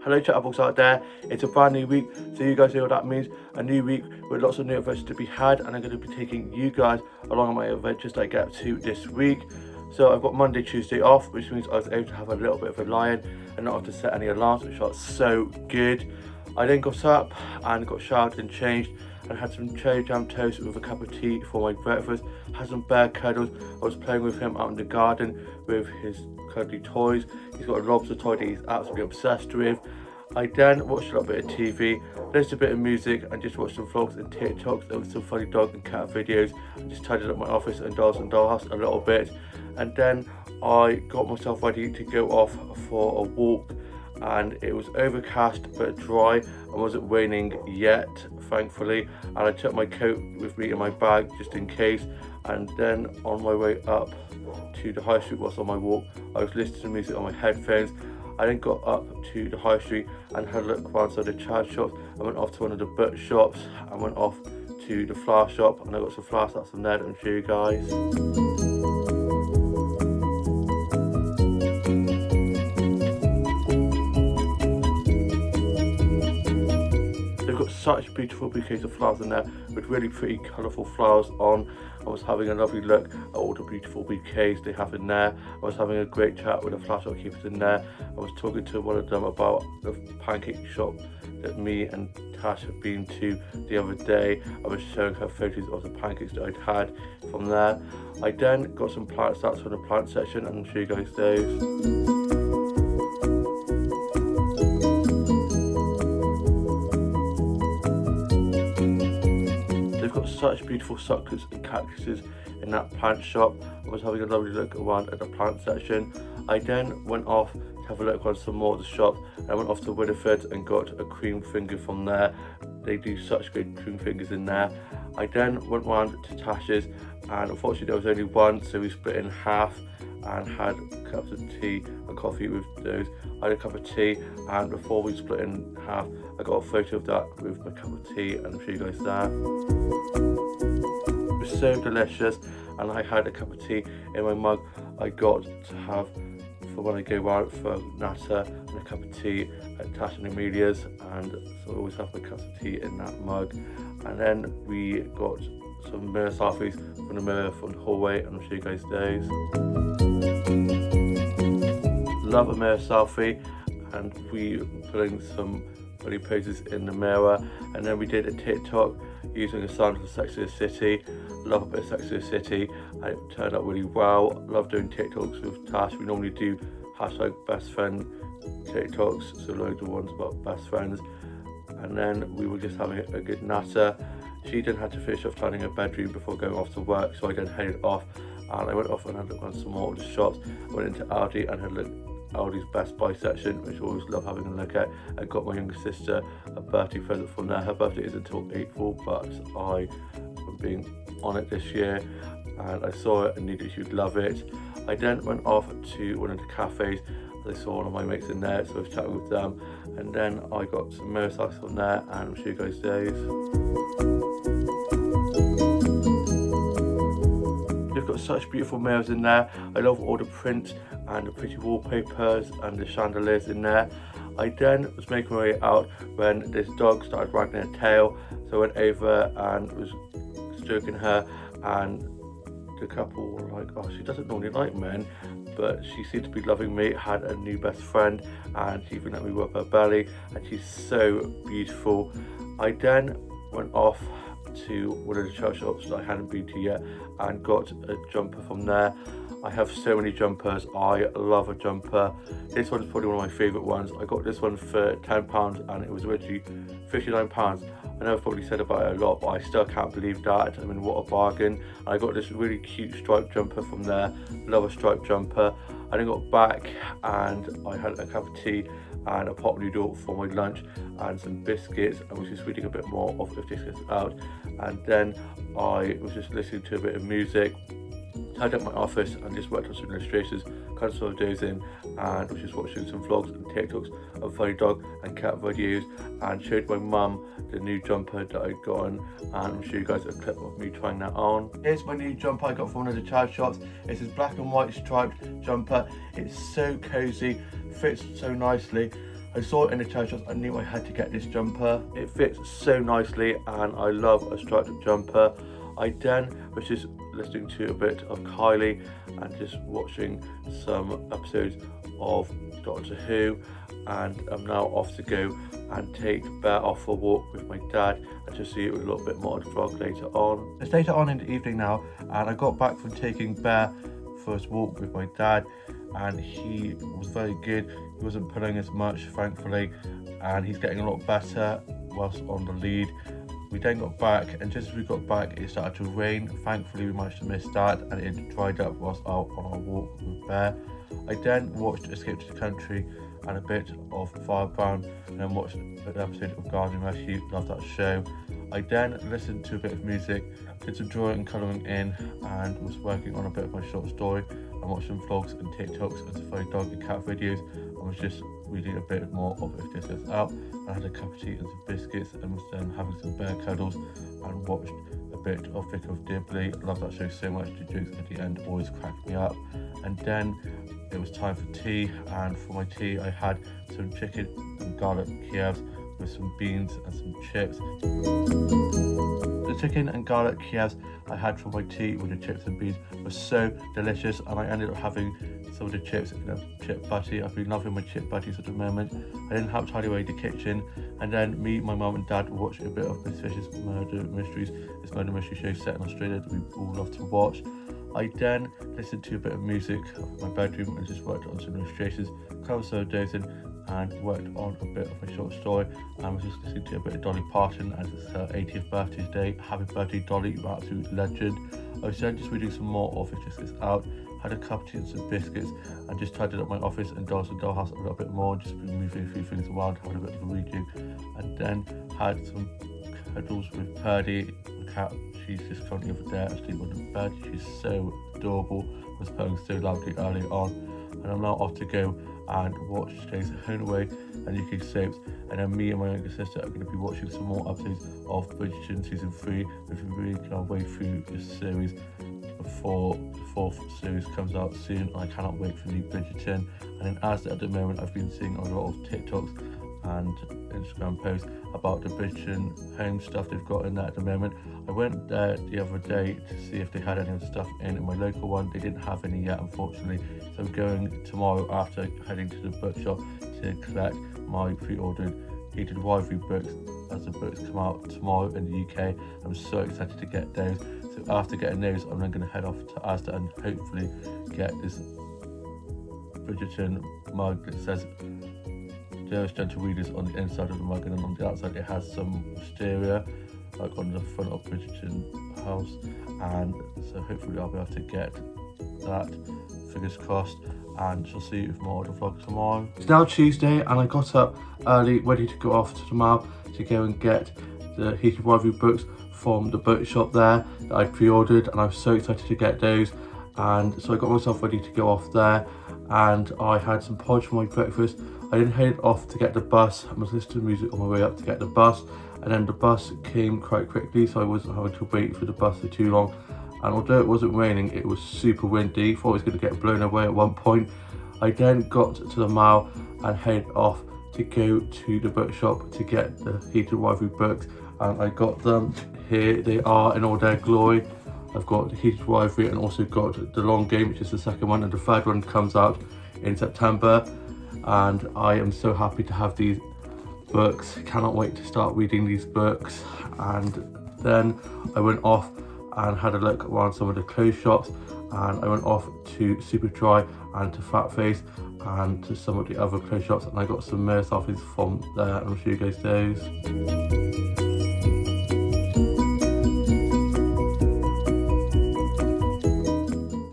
Hello chatterbox out there, it's a brand new week, so you guys know what that means. A new week with lots of new adventures to be had, and I'm going to be taking you guys along on my adventures that I get up to this week. So I've got Monday, Tuesday off, which means I was able to have a little bit of a lie-in and not have to set any alarms, which felt so good. I then got up and got showered and changed and had some cherry jam toast with a cup of tea for my breakfast, had some bear cuddles. I was playing with him out in the garden with his cuddly toys. He's got a lobster toy that he's absolutely obsessed with. I then watched a little bit of TV, listened to a bit of music, and just watched some vlogs and TikToks and some funny dog and cat videos. I just tidied up my office and dolls and dollhouse a little bit, and then I got myself ready to go off for a walk. And it was overcast but dry and wasn't raining yet, thankfully, and I took my coat with me in my bag just in case. And then on my way up to the high street whilst on my walk, I was listening to music on my headphones. I then got up to the high street and had a look around some of the charity shops. I went off to one of the book shops and went off to the flower shop, and I got some flowers that's from there that I'm sure you guys. Such beautiful bouquets of flowers in there with really pretty colourful flowers on. I was having a lovely look at all the beautiful bouquets they have in there. I was having a great chat with the flower shop keepers in there. I was talking to one of them about the pancake shop that me and Tash had been to the other day. I was showing her photos of the pancakes that I'd had from there. I then got some plant starts from the plant section, and I'll show you guys those. Such beautiful succulents and cactuses in that plant shop. I was having a lovely look around at the plant section. I then went off to have a look around some more of the shops. I went off to Winifred and got a cream finger from there. They do such great cream fingers in there. I then went round to Tash's, and unfortunately there was only one, so we split in half and had cups of tea and coffee with those. I had a cup of tea, and before we split in half, I got a photo of that with my cup of tea, and I'll show you guys that. It was so delicious, and I had a cup of tea in my mug I got to have for when I go out for Nata, and a cup of tea at Tash and Amelia's, and so I always have my cups of tea in that mug. And then we got some mirror selfies from the mirror from the hallway, and I'll show you guys those. Love a mirror selfie, and we putting some funny poses in the mirror. And then we did a TikTok using a song from Sex and the City. Love a bit of Sex and the City, and it turned out really well. Love doing TikToks with Tash. We normally do hashtag best friend TikToks, so loads of ones about best friends. And then we were just having a good natter. She then had to finish off tidying her bedroom before going off to work, so I then headed off, and I went off and had a look on some more of the shops. I went into Aldi and had a look at Aldi's Best Buy section, which I always love having a look at. I got my younger sister a birthday present from there. Her birthday isn't until April, but I am being on it this year, and I saw it and knew that she would love it. I then went off to one of the cafes. I saw one of my mates in there, so I was chatting with them, and then I got some mirror socks from there, and I'll show you guys those. They've got such beautiful mirrors in there. I love all the prints and the pretty wallpapers and the chandeliers in there. I then was making my way out when this dog started wagging her tail, so I went over and was stroking her, and the couple were like, oh, she doesn't normally like men, but she seemed to be loving me. Had a new best friend, and she even let me rub her belly, and she's so beautiful. I then went off to one of the charity shops that I hadn't been to yet and got a jumper from there. I have so many jumpers. I love a jumper. This one is probably one of my favourite ones. I got this one for £10 and it was originally £59. I know I've probably said about it a lot, but I still can't believe that. I mean, what a bargain. I got this really cute striped jumper from there. Love a striped jumper. I then got back and I had a cup of tea and a pot noodle for my lunch and some biscuits, and was just reading a bit more of If This Gets Out. And then I was just listening to a bit of music, tidied up my office and just worked on some illustrations, cut some of those in, and was just watching some vlogs and TikToks of funny dog and cat videos, and showed my mum the new jumper that I'd gotten, and I'll show you guys a clip of me trying that on. Here's my new jumper I got from one of the charity shops. It's this black and white striped jumper. It's so cozy, fits so nicely. I saw it in the charity shops, I knew I had to get this jumper. It fits so nicely and I love a striped jumper. I then was just listening to a bit of Kylie and just watching some episodes of Doctor Who, and I'm now off to go and take Bear off for a walk with my dad and to see it with a little bit more of the vlog later on. It's later on in the evening now and I got back from taking Bear for his walk with my dad, and he was very good. He wasn't pulling as much, thankfully, and he's getting a lot better whilst on the lead. We then got back, and just as we got back it started to rain. Thankfully we managed to miss that and it dried up whilst out on our walk with Bear. I then watched Escape to the Country and a bit of Firebrand, and then watched an episode of Garden Rescue. Loved that show. I then listened to a bit of music, did some drawing and colouring in, and was working on a bit of my short story. I watched some vlogs and TikToks and safari dog and cat videos, and was just reading a bit more of If This Is Out. I had a cup of tea and some biscuits and was then having some bear cuddles and watched a bit of Vicar of Dibley. I love that show so much. The jokes at the end always crack me up. And then it was time for tea, and for my tea I had some chicken and garlic Kievs with some beans and some chips. The chicken and garlic Kievs I had for my tea with the chips and beans were so delicious, and I ended up having some of the chips in a chip butty. I've been loving my chip butties at the moment. I didn't have to tidy away the kitchen, and then me, my mum and dad watched a bit of Miss Fish's Murder Mysteries. This murder mystery show set in Australia that we all love to watch. I then listened to a bit of music in my bedroom and just worked on some illustrations, kind of so dozing, and worked on a bit of my short story, and was just listening to a bit of Dolly Parton as it's her 80th birthday today. Happy birthday Dolly, you're an absolute legend. I was then just reading some more of If This Is Out, had a cup of tea and some biscuits, and just tidied up my office and Dolls and Dollhouse a little bit more, just been moving a few things around, having a bit of a redo, and then had some cuddles with Purdy, the cat. She's just currently over there asleep on the bed. She's so adorable. I was purring so loudly earlier on, and I'm now off to go and watch today's Home Away and UK soaps, and then me and my younger sister are going to be watching some more episodes of Bridgerton season 3. We've been really our way through this series before the 4th series comes out soon. I cannot wait for new Bridgerton. And then as at the moment I've been seeing a lot of TikToks and Instagram posts about the Bridgerton home stuff they've got in there at the moment. I went there the other day to see if they had any of the stuff in my local one. They didn't have any yet, unfortunately, so I'm going tomorrow after heading to the bookshop to collect my pre-ordered Heated Rivalry books as the books come out tomorrow in the UK. I'm so excited to get those. So after getting those, I'm then going to head off to Asda and hopefully get this Bridgerton mug that says Dearest Gentle Readers on the inside of the mug, and then on the outside it has some wisteria like on the front of Bridgerton house, and so hopefully I'll be able to get that, fingers crossed, and shall see you with more of the vlog tomorrow. It's now Tuesday and I got up early ready to go off to the mall to go and get the Heated Rivalry books from the bookshop there that I pre-ordered, and I'm so excited to get those. And so I got myself ready to go off there, and I had some porridge for my breakfast. I then headed off to get the bus. I was listening to music on my way up to get the bus, and then the bus came quite quickly, so I wasn't having to wait for the bus for too long. And although it wasn't raining, it was super windy. Thought I was going to get blown away at one point. I then got to the mall and headed off to go to the bookshop to get the Heated Rivalry books, and I got them. Here they are in all their glory. I've got the Heated Rivalry and also got The Long Game, which is the second one, and the third one comes out in September. And I am so happy to have these books. Cannot wait to start reading these books. And then I went off and had a look around some of the clothes shops, and I went off to Superdry and to Fatface and to some of the other clothes shops, and I got some mirror selfies from there, and I'll show you guys those.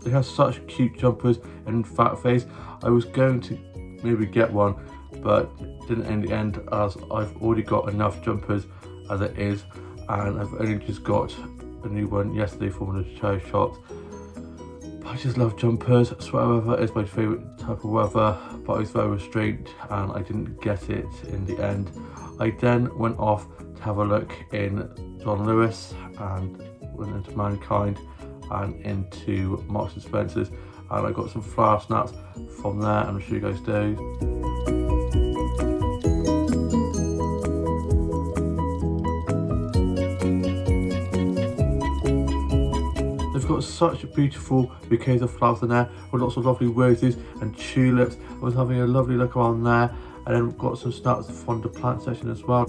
They have such cute jumpers in Fatface. I was going to maybe get one, but didn't in the end, as I've already got enough jumpers as it is, and I've only just got a new one yesterday from one of the charity shops. But I just love jumpers. Sweater weather is my favourite type of weather, but I was very restrained and I didn't get it in the end. I then went off to have a look in John Lewis and went into Mankind and into Marks and Spencer's, and I got some flour snaps from there, and I'll show you guys those. They've got such beautiful bouquets of flowers in there with lots of lovely roses and tulips. I was having a lovely look around there, and then we've got some snaps from the plant section as well.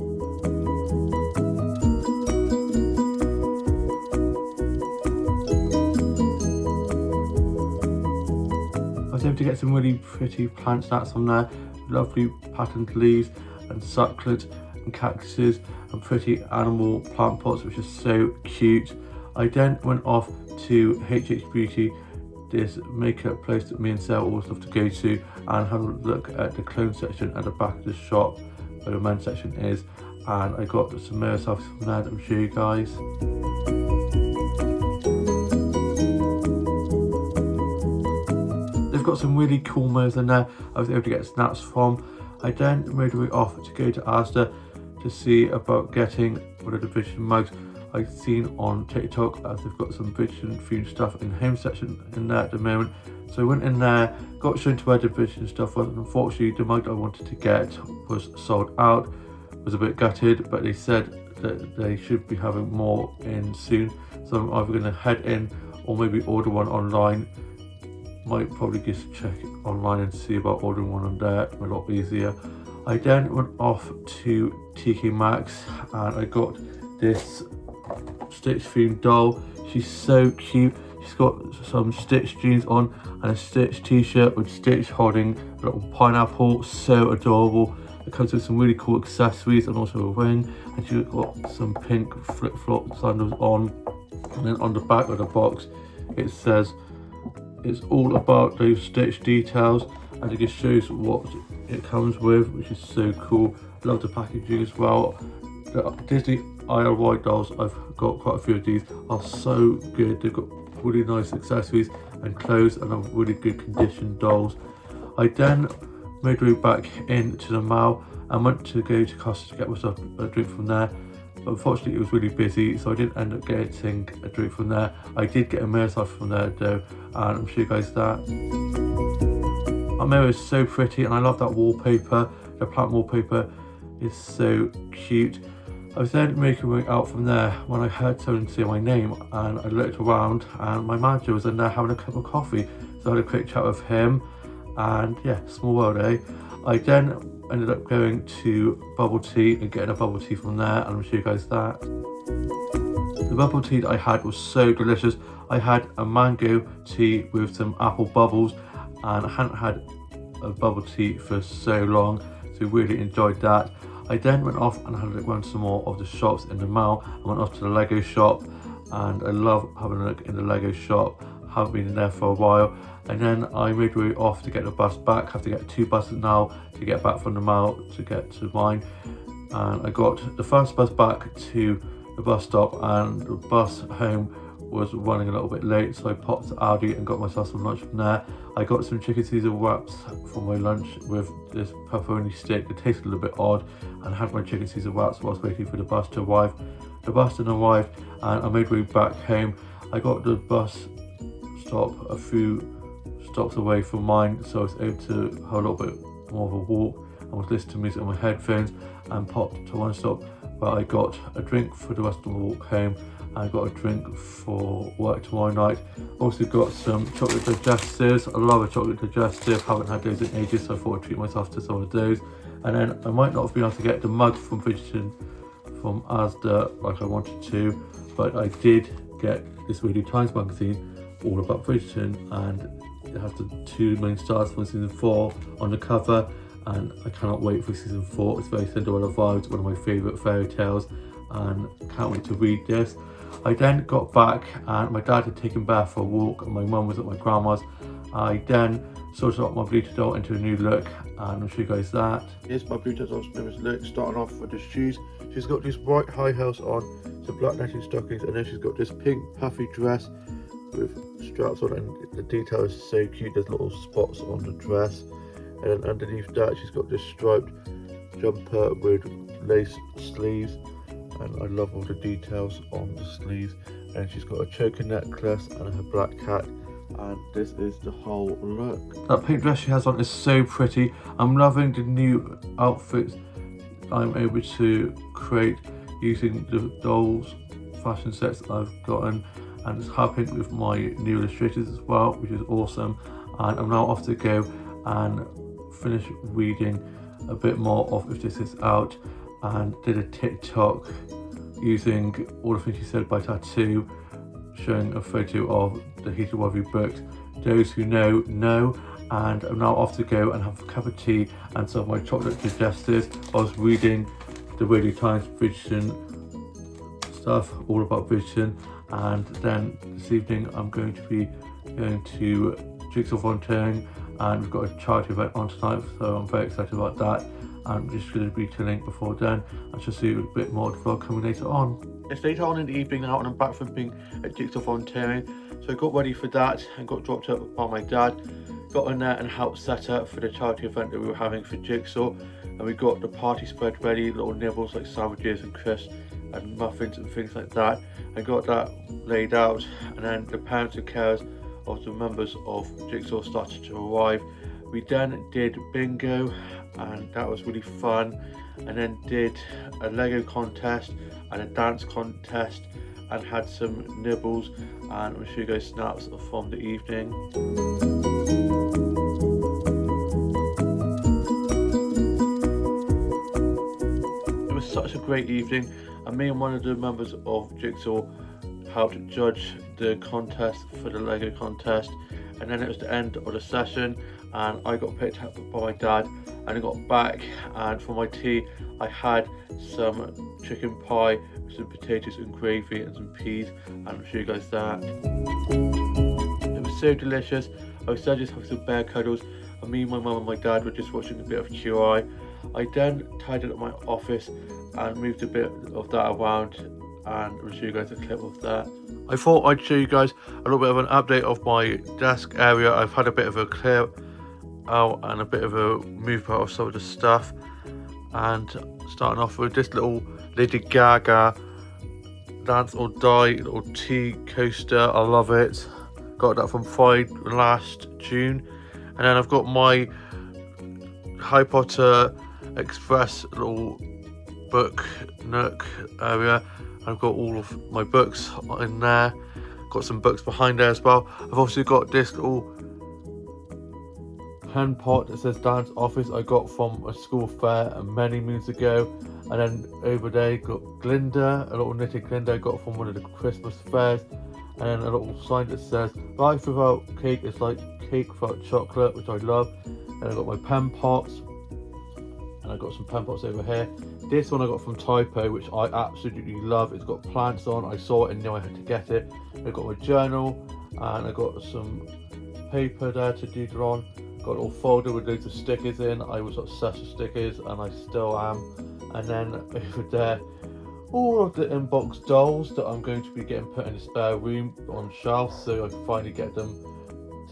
I was able to get some really pretty plant snacks from there, lovely patterned leaves and succulents and cactuses and pretty animal plant pots, which is so cute. I then went off to HH Beauty, this makeup place that me and Sarah always love to go to, and have a look at the clothes section at the back of the shop where the men's section is, and I got some mirror selfies from there that I'll show you guys. They've got some really cool mirrors in there I was able to get snaps from. I then made my way off to go to Asda to see about getting one of the Vision mugs I've seen on TikTok, as they've got some Vision themed stuff in the home section in there at the moment. So I went in there, got shown to where the Vision stuff was, and unfortunately the mug I wanted to get was sold out. Was a bit gutted, but they said that they should be having more in soon. So I'm either going to head in or maybe order one online. Might probably just check it online and see about ordering one on there, a lot easier. I then went off to TK Maxx and I got this Stitch themed doll. She's so cute. She's got some Stitch jeans on and a Stitch t-shirt with Stitch holding a little pineapple. So adorable. It comes with some really cool accessories and also a ring, and she's got some pink flip-flop sandals on. And then on the back of the box it says it's all about those Stitch details, and it just shows what it comes with, which is so cool. Love the packaging as well. The Disney ILY dolls, I've got quite a few of these, are so good. They've got really nice accessories and clothes and are really good condition dolls. I then made my way back into the mall and went to go to Costa to get myself a drink from there. But unfortunately it was really busy, so I didn't end up getting a drink from there. I did get a mirror selfie from there though, and I'll show you guys that. That mirror is so pretty, and I love that wallpaper. The plant wallpaper is so cute. I was then making my way out from there when I heard someone say my name, and I looked around and my manager was in there having a cup of coffee. So I had a quick chat with him, and yeah, small world, eh? I then ended up going to Bubble Tea and getting a bubble tea from there, and I'll show you guys that. The bubble tea that I had was so delicious. I had a mango tea with some apple bubbles, and I hadn't had a bubble tea for so long, so really enjoyed that. I then went off and had a look around some more of the shops in the mall. I went off to the Lego shop, and I love having a look in the Lego shop. Haven't been in there for a while. And then I made my way off to get the bus back. Have to get 2 buses now to get back from the mall to get to mine. And I got the first bus back to the bus stop, and the bus home was running a little bit late, so I popped to Aldi and got myself some lunch from there. I got some chicken Caesar wraps for my lunch with this pepperoni stick. It tasted a little bit odd, and I had my chicken Caesar wraps whilst waiting for the bus to arrive. The bus then arrived and I made my way back home. I got the bus stop a few stops away from mine, so I was able to have a little bit more of a walk. I was listening to music on my headphones and popped to one stop where I got a drink for the rest of the walk home. I got a drink for work tomorrow night. Also got some chocolate digestives. I love a chocolate digestive, haven't had those in ages, so I thought I'd treat myself to some of those. And then I might not have been able to get the mug from Bridgerton from Asda like I wanted to, but I did get this Weekly Times magazine all about Bridgerton, and it has the 2 main stars from season 4 on the cover, and I cannot wait for season 4. It's very Cinderella vibes, one of my favourite fairy tales, and can't wait to read this. I then got back and my dad had taken Bear for a walk and my mum was at my grandma's. I then sorted out my Bluetooth doll into a new look, and I'll show you guys that. Here's my Bluetooth doll's newest look, starting off with the shoes. She's got these white high heels on, some black netting stockings, and then she's got this pink puffy dress with straps on it, and the detail is so cute. There's little spots on the dress, and then underneath that she's got this striped jumper with lace sleeves, and I love all the details on the sleeves. And she's got a choker necklace and her black cat, and this is the whole look. That pink dress she has on is so pretty. I'm loving the new outfits I'm able to create using the dolls fashion sets that I've gotten, and it's helping with my new illustrators as well, which is awesome. And I'm now off to go and finish reading a bit more of If This Is Out, and did a TikTok using all the things she said by Tattoo, showing a photo of the Heated Worthy books. Those who know. And I'm now off to go and have a cup of tea and some of my chocolate digestives. I was reading the Radio Times Bridgerton stuff, all about Bridgerton, and then this evening I'm going to be going to Jigsaw Volunteering, and we've got a charity event on tonight, so I'm very excited about that. I'm just going to be chilling before then. I shall see you a bit more of the vlog coming later on. It's later on in the evening now, and I'm back from being at Jigsaw Volunteering, so I got ready for that and got dropped up by my dad. Got in there and helped set up for the charity event that we were having for Jigsaw, and we got the party spread ready, little nibbles like sandwiches and crisps and muffins and things like that. I got that laid out, and then the parents and carers of the members of Jigsaw started to arrive. We then did bingo, and that was really fun, and then did a Lego contest and a dance contest, and had some nibbles, and I'll show you guys snaps from the evening. It was such a great evening, and me and one of the members of Jigsaw helped judge the contest for the Lego contest, and then it was the end of the session, and I got picked up by my dad, and I got back, and for my tea I had some chicken pie with some potatoes and gravy and some peas, and I'll show you guys that. It was so delicious. I was there just having some bear cuddles, and me, my mum and my dad were just watching a bit of QI. I then tidied up my office and moved a bit of that around, and I'll show you guys a clip of that. I thought I'd show you guys a little bit of an update of my desk area. I've had a bit of a clear out and a bit of a move out of some of the stuff, and starting off with this little Lady Gaga Dance or Die little tea coaster. I love it. Got that from Pride last June. And then I've got my Harry Potter Express little book nook area. I've got all of my books in there. Got some books behind there as well. I've also got this little pen pot that says Dance Office I got from a school fair many moons ago. And then over there got Glinda, a little knitted Glinda I got from one of the Christmas fairs. And then a little sign that says life without cake is like cake without chocolate, which I love. And I got my pen pots, and I got some pen pots over here. This one I got from Typo, which I absolutely love. It's got plants on. I saw it and knew I had to get it. I got my journal, and I got some paper there to doodle on. Got a little folder with loads of stickers in. I was obsessed with stickers, and I still am. And then over there, all of the inbox dolls that I'm going to be getting put in the spare room on shelves, so I can finally get them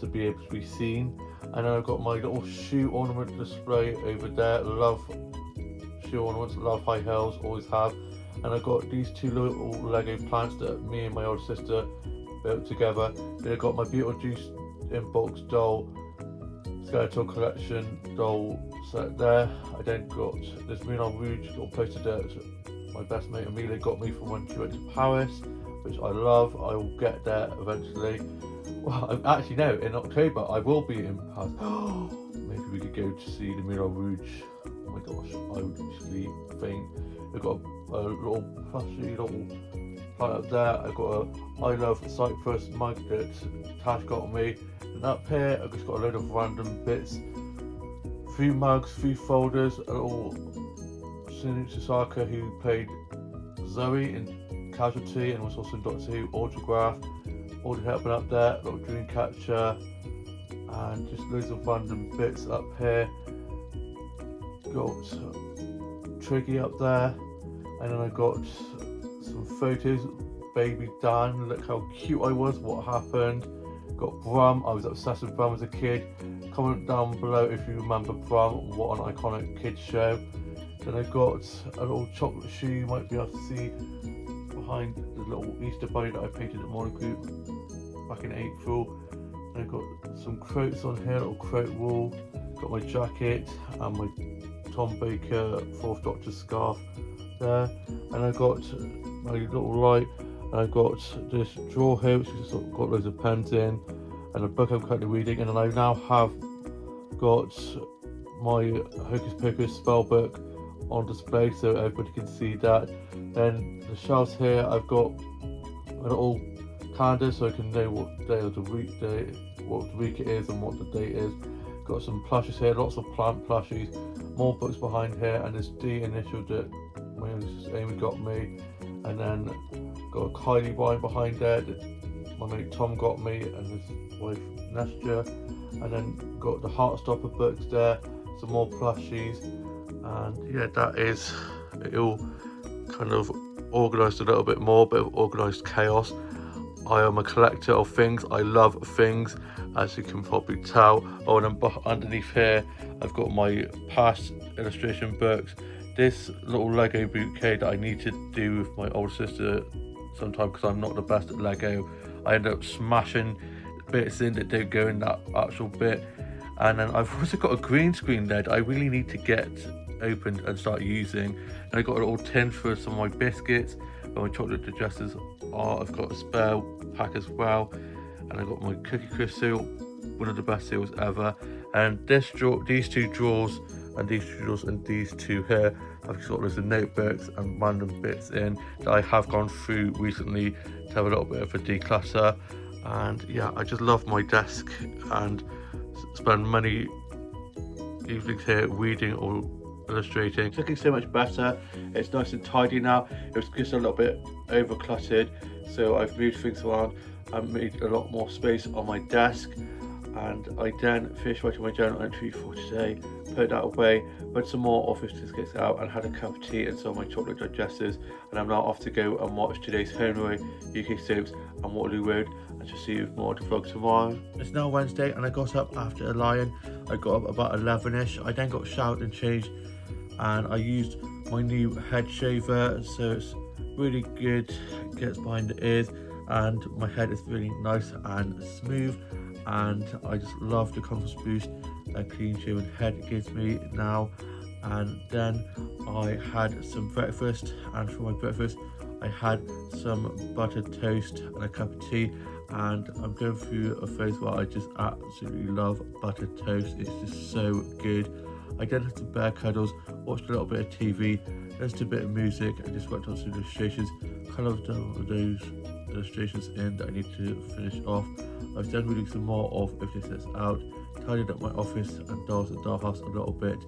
to be able to be seen. And then I've got my little shoe ornament display over there. Love shoe ornaments, love high heels, always have. And I've got these two little Lego plants that me and my older sister built together. Then I've got my Beetlejuice inbox doll Skeletal Collection doll set there. I then got this Moulin Rouge little poster that my best mate Amelia got me from when she went to Paris, which I love. I will get there eventually. Well, I'm actually no, in October I will be in Paris. Maybe we could go to see the Moulin Rouge. Oh my gosh, I would actually faint. I've got a little plushy little plant up there. I've got a I Love Cyprus mug that Tash got me. And up here I've just got a load of random bits. 3 mugs, 3 folders, a little Sinu Sasaka who played Zoe in Casualty and was also in Doctor Who autograph. All the helping up there, little dream catcher, and just loads of random bits up here. Got Triggy up there, and then I got some photos. Baby Dan, look how cute I was, what happened. Got Brum, I was obsessed with Brum as a kid. Comment down below if you remember Brum, what an iconic kids show. Then I got a little chocolate shoe you might be able to see behind the little Easter bunny that I painted at Morning Group back in April. And I got some quotes on here, little quote wall. Got my jacket and my Tom Baker 4th Doctor scarf there. And I got my little light, And I've got this drawer here which has got loads of pens in, and a book I'm currently reading, and then I now have got my Hocus Pocus spell book on display so everybody can see that. Then the shelves here, I've got a little calendar so I can know what day of the week it is and what the date is. Got some plushes here, lots of plant plushies, more books behind here, and this D initial that my Amy got me, and then got a Kylie wine behind there that my mate Tom got me and his wife Nastya, and then got the Heartstopper books there, some more plushies, and yeah, that is it all kind of organised a little bit more, bit of organised chaos. I am a collector of things. I love things, as you can probably tell. Oh, and then underneath here I've got my past illustration books, this little Lego bouquet that I need to do with my older sister sometime because I'm not the best at Lego. I end up smashing bits in that don't go in that actual bit. And then I've also got a green screen there that I really need to get opened and start using. And I got a little tin for some of my biscuits where my chocolate digesters are. I've got a spare pack as well, and I got my Cookie Crisp seal, one of the best seals ever. And this drawer, these two drawers, and these two drawers, and these two here, I've got loads of notebooks and random bits in that I have gone through recently to have a little bit of a declutter. And yeah, I just love my desk and spend many evenings here reading or illustrating. It's looking so much better. It's nice and tidy now. It was just a little bit over cluttered, so I've moved things around and made a lot more space on my desk. And I then finished writing my journal entry for today, put that away, put some more office biscuits out, and had a cup of tea and some of my chocolate digesters. And I'm now off to go and watch today's Homeaway, UK Soaps and Waterloo Road, and to see you with more of the vlog tomorrow. It's now Wednesday and I got up after a lion. I got up about 11ish. I then got showered and changed, and I used my new head shaver, so it's really good, gets behind the ears, and my head is really nice and smooth, and I just love the confidence boost that clean shaven head gives me now. And then I had some breakfast, and for my breakfast I had some buttered toast and a cup of tea, and I'm going through a phase where I just absolutely love buttered toast. It's just so good. I then had some bear cuddles, watched a little bit of TV, listened to a bit of music, and just worked on some illustrations, coloured those illustrations in that I need to finish off. I've done reading some more of If This Sets Out, tidied up my office and dolls at Dollhouse a little bit,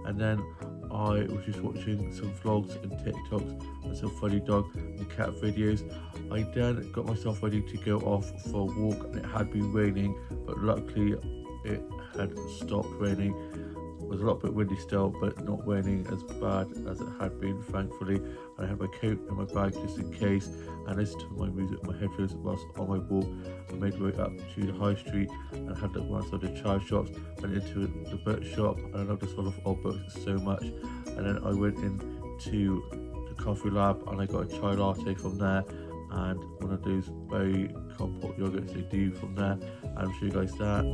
and then I was just watching some vlogs and TikToks and some funny dog and cat videos. I then got myself ready to go off for a walk, and it had been raining, but luckily it had stopped raining. It was a little bit windy still, but not raining as bad as it had been, thankfully. And I had my coat in my bag just in case, and listened to my music on my headphones whilst on my walk. I made my way up to the high street and had a look around some of the chai shops, went into the book shop, and I love this one of old books so much. And then I went into the coffee lab and I got a chai latte from there, and one of those berry compote yogurts they do from there. I'll show you guys that.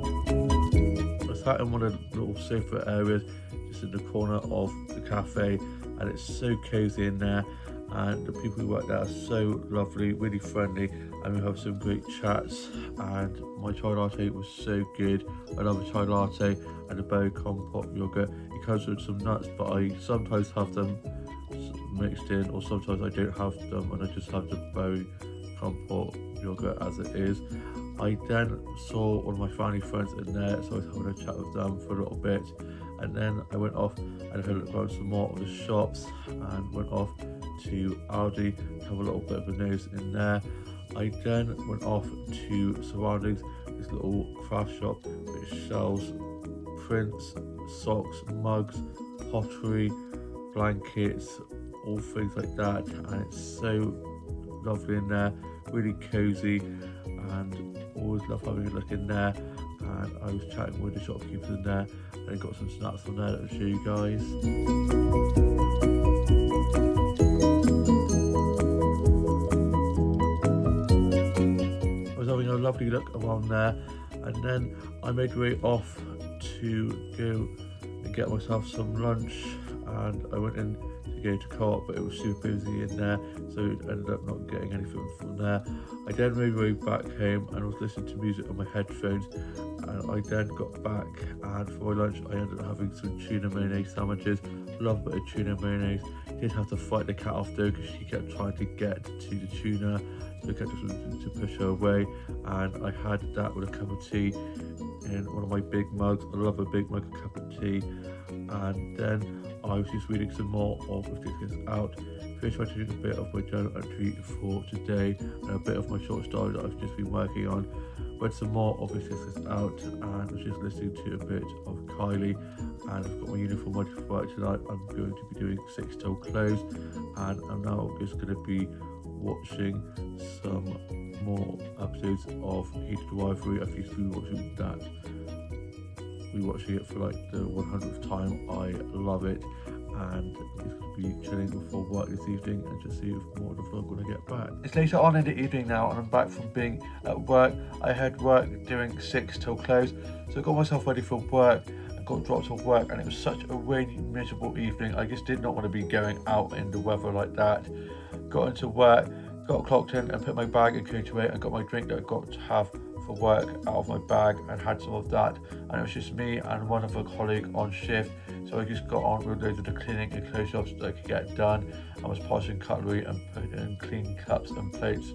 I sat in one of the little sofa areas just in the corner of the cafe, and it's so cozy in there, and the people who work there are so lovely, really friendly, and we have some great chats. And my chai latte was so good. I love a chai latte and a berry compote yogurt. It comes with some nuts, but I sometimes have them mixed in, or sometimes I don't have them and I just have the berry compote yogurt as it is. I then saw one of my family friends in there, so I was having a chat with them for a little bit, and then I went off and had a look around some more of the shops, and went off to Aldi to have a little bit of a nose in there. I then went off to Surroundings, this little craft shop which sells prints, socks, mugs, pottery, blankets, all things like that, and it's so lovely in there, really cozy, and always love having a look in there. And I was chatting with the shopkeepers in there, and I got some snacks from there that I'll show you guys. I was having a lovely look around there, and then I made my way off to go and get myself some lunch, and I went in to go to Co-op, but it was super busy in there, so I ended up not getting anything from there. I then made my way back home and was listening to music on my headphones, and I then got back, and for my lunch I ended up having some tuna mayonnaise sandwiches. Love a bit of tuna mayonnaise. Did have to fight the cat off though, because she kept trying to get to the tuna, so I kept trying to push her away, and I had that with a cup of tea in one of my big mugs. I love a big mug of cup of tea. And then I was just reading some more of If This Gets Out. Finished writing a bit of my journal entry for today, and a bit of my short story that I've just been working on. Read some more of If This Gets Out, and was just listening to a bit of Kylie. And I've got my uniform ready for work tonight. I'm going to be doing 6 till close, and I'm now just going to be watching some more episodes of Heated Rivalry. I've used to be watching that. Rewatching it for like the 100th time. I love it, and I'm just going to be chilling before work this evening and just see if more of the vlog when I get back. It's later on in the evening now, and I'm back from being at work. I had work doing 6 till close, so I got myself ready for work and got dropped off work, and it was such a rainy, miserable evening. I just did not want to be going out in the weather like that. Got into work, got clocked in and put my bag in Coachaway and got my drink that I got to have for work out of my bag and had some of that, and it was just me and one other colleague on shift, so I just got on with loads of the cleaning and close jobs that I could get done. I was polishing cutlery and putting clean cups and plates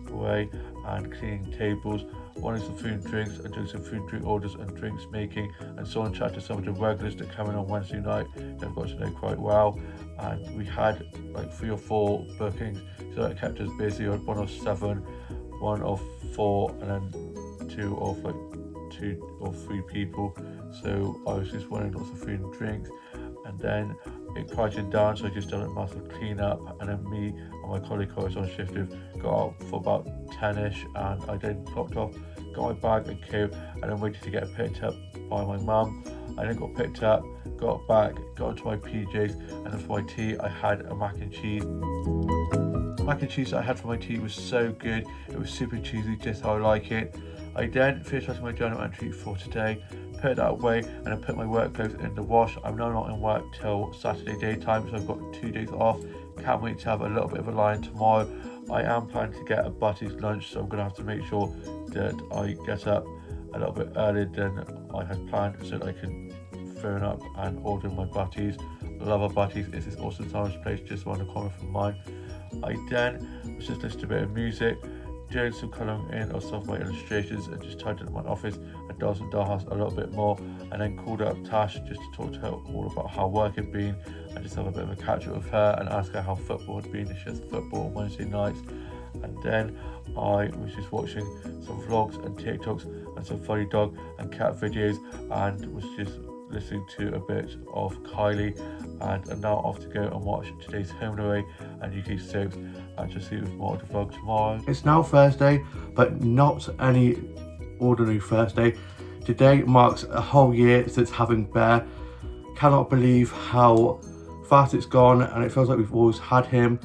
away and cleaning tables, wanting some food and drinks and doing some food and drink orders and drinks making, and saw and chatted to some of the regulars that come in on Wednesday night that I've got to know quite well, and we had like 3 or 4 bookings, so that kept us busy. On 1 of 7, 1 of 4, and then 2 of like 2 or 3 people, so I was just wanting lots of food and drinks. And then it quieted down, so I just done a massive clean up, and then me and my colleague who I was on shift with got out for about 10ish, and I then clocked off, got my bag and coat, and then waited to get picked up by my mum. I then got picked up, got back, got into my PJs, and then for my tea I had a mac and cheese. The mac and cheese that I had for my tea was so good. It was super cheesy, just how I like it. I then finished writing my journal entry for today, put that away, and I put my work clothes in the wash. I'm now not in work till Saturday daytime, so I've got 2 days off. Can't wait to have a little bit of a lie-in tomorrow. I am planning to get a Butties lunch, so I'm going to have to make sure that I get up a little bit earlier than I had planned, so that I can phone up and order my Butties. Love a Butties. It's this awesome sandwich place just around the corner from mine. I then was just listening to a bit of music, doing some colouring in of some of my illustrations, and just tidied up my office and Dolls and Dollhouse a little bit more, and then called up Tash just to talk to her all about how work had been, and just have a bit of a catch up with her and ask her how football had been. She has football on Wednesday nights. And then I was just watching some vlogs and TikToks and some funny dog and cat videos, and was just listening to a bit of Kylie, and I'm now off to go and watch today's Home and Away and UK soaps, and just see with more of the vlog tomorrow. It's now Thursday, but not any ordinary Thursday. Today marks a whole year since having Bear. Cannot believe how fast it's gone, and it feels like we've always had him.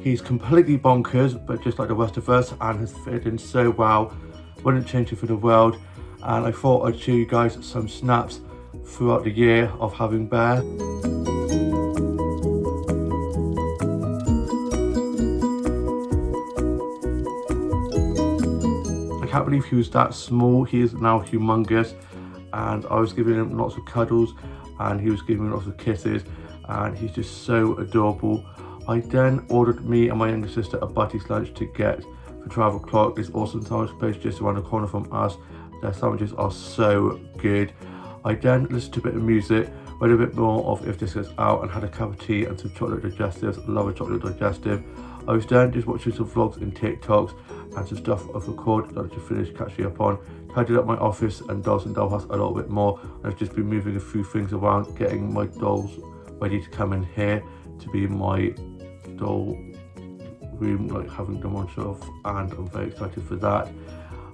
He's completely bonkers, but just like the rest of us, and has fitted in so well. Wouldn't change it for the world. And I thought I'd show you guys some snaps throughout the year of having Bear. I can't believe he was that small. He is now humongous, and I was giving him lots of cuddles and he was giving me lots of kisses, and he's just so adorable. I then ordered me and my younger sister a Butties lunch to get for 12 o'clock. This awesome sandwich place just around the corner from us. Their sandwiches are so good. I then listened to a bit of music, read a bit more of If This Gets Out, and had a cup of tea and some chocolate digestives. I love a chocolate digestive. I was then just watching some vlogs and TikToks and some stuff I've recorded that I just finished catching up on. Tidied up my office and Dolls and Dollhouse a little bit more. I've just been moving a few things around, getting my dolls ready to come in here to be my doll room, like having them on shelf, and I'm very excited for that.